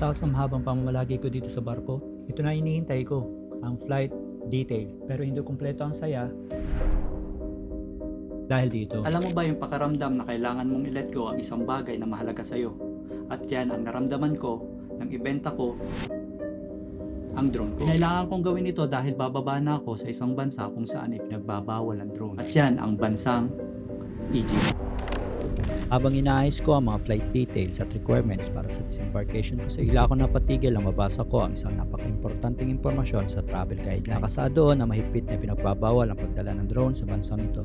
Pagkatapos ng mahabang pamamalagi ko dito sa barko, ito na hinihintay ko, ang flight details. Pero hindi kumpleto ang saya dahil dito. Alam mo ba yung pakaramdam na kailangan mong i-let go ang isang bagay na mahalaga sa'yo? At yan ang naramdaman ko nang ibenta ko ang drone ko. Kailangan kong gawin ito dahil bababa na ako sa isang bansa kung saan ipinagbabawal ang drone. At yan ang bansang Egypt. Habang inaayos ko ang mga flight details at requirements para sa disembarkation ko sa ila ako napatigil ang mabasa ko ang isang napaka-importanting impormasyon sa travel guidelines. Nakasa doon na mahigpit na pinagbabawal ang pagdala ng drone sa bansang ito.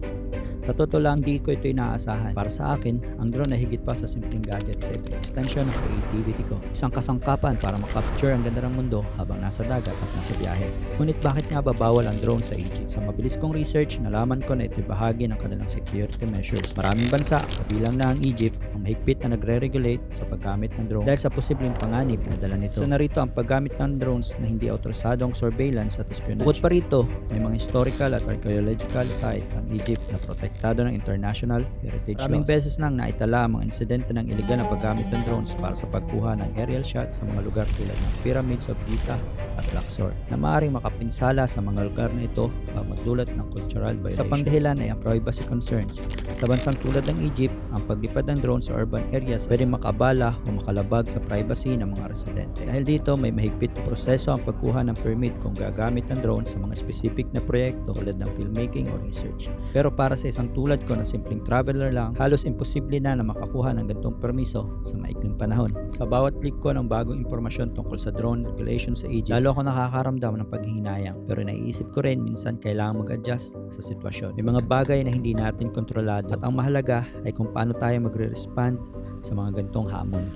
Sa totoo lang, di ko ito inaasahan. Para sa akin, ang drone ay higit pa sa simpleng gadget. Isa itong extension ng creativity ko. Isang kasangkapan para makapture ang ganda ng mundo habang nasa dagat at nasa biyahe. Ngunit bakit nga ba bawal ang drone sa Egypt? Sa mabilis kong research, nalaman ko na ito'y bahagi ng kanilang security measures. Maraming bansa, kabilang na ang Egypt, ang mahigpit na nagre-regulate sa paggamit ng drone dahil sa posibleng panganib na dala nito. Isa na rito ang paggamit ng drones na hindi autorisadong surveillance at espionage. Bukod pa rito, may mga historical at archaeological sites ang Egypt na protektado ng international heritage laws. Maraming beses nang naitala ang mga insidente ng iligal na paggamit ng drones para sa pagkuha ng aerial shots sa mga lugar tulad ng Pyramids of Giza at Luxor na maaaring makapinsala sa mga lugar na ito para magdulot ng cultural violations. Sa pangdahilan ay ang privacy concerns. Sa bansang tulad ng Egypt, ang paglipad ng drone sa urban areas pwede makabala o makalabag sa privacy ng mga residente. Dahil dito, may mahigpit na proseso ang pagkuha ng permit kung gagamit ng drone sa mga specific na proyekto tulad ng filmmaking o research. Pero para sa isang tulad ko na simpleng traveler lang, halos imposible na makakuha ng ganitong permiso sa maikling panahon. Sa bawat click ko ng bagong impormasyon tungkol sa drone regulation sa Egypt, lalo ako nakakaramdam ng paghihinayang. Pero naiisip ko rin minsan kailangan mag-adjust sa sitwasyon. May mga bagay na hindi natin kontrolado at ang mahalaga ay kung paano tayo magre-respond sa mga ganitong hamon.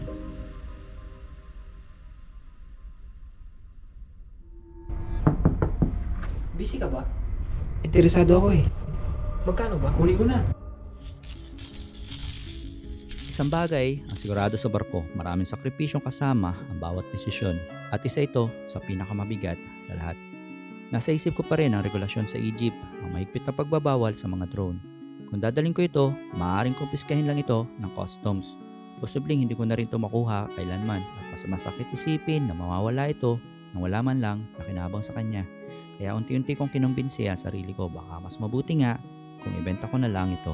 Busy ka ba? Interesado ako eh. Magkano ba? Kunin ko na. Isang bagay ang sigurado sa barko, maraming sakripisyong kasama ang bawat desisyon. At isa ito sa pinakamabigat sa lahat. Nasa isip ko pa rin ang regulasyon sa Egypt, ang mahigpit na pagbabawal sa mga drone. Kung dadaling ko ito, maaaring kumpiskahin lang ito ng customs. Posibleng hindi ko na rin ito makuha kailanman at mas masakit isipin na mawawala ito nang wala man lang nakinabang sa kanya. Kaya unti-unti kong kinumbinsi ang sarili ko, baka mas mabuti nga kung ibenta ko na lang ito.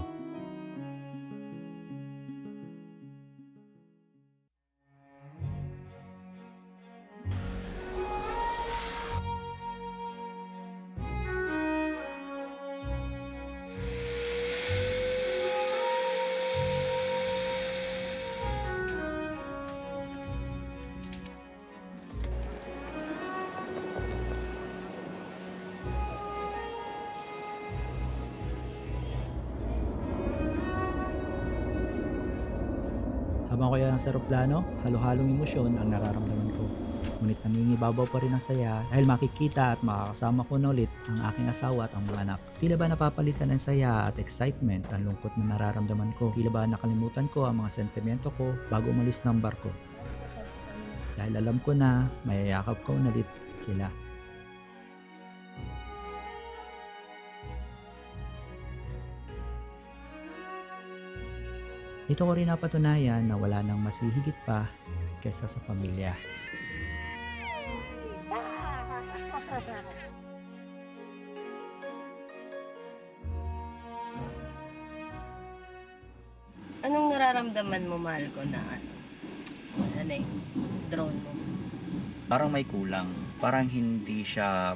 Habang kaya nasa eroplano, halo-halong emosyon ang nararamdaman ko. Ngunit nangingibabaw pa rin ang saya dahil makikita at makakasama ko na ulit ang aking asawa at ang mga anak. Tila ba napapalitan ng saya at excitement ang lungkot na nararamdaman ko? Tila ba nakalimutan ko ang mga sentimento ko bago umalis ng barko? Dahil alam ko na mayayakap ko ulit sila. Ito ko rin napatunayan na wala nang mas hihigit pa kaysa sa pamilya. Anong nararamdaman mo, mahal ko, na wala na yung drone mo? Parang may kulang. Parang hindi siya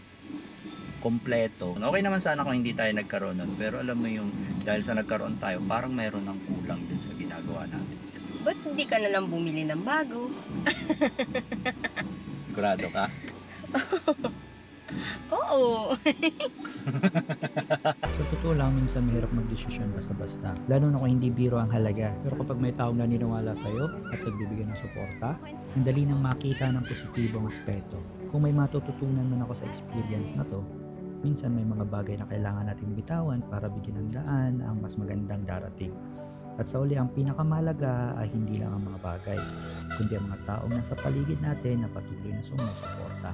kompleto. Okay naman sana kung hindi tayo nagkaroon nun. Pero alam mo yung dahil sa nagkaroon tayo, parang mayroon ng kulang din sa ginagawa natin. Ba't hindi ka na lang bumili ng bago? Sigurado ka? Oo. Sa totoo lang, minsan mahirap magdesisyon basta-basta. Lalo na kung hindi biro ang halaga. Pero kapag may taong naniniwala sa'yo at nagbibigay ng suporta, ang dali nang makita ng positibong aspeto. Kung may matututunan man ako sa experience na to, minsan may mga bagay na kailangan natin bitawan para bigyan ng daan ang mas magandang darating. At sa uli, ang pinakamahalaga ay hindi lang ang mga bagay, kundi ang mga taong nasa paligid natin na patuloy na sumusuporta.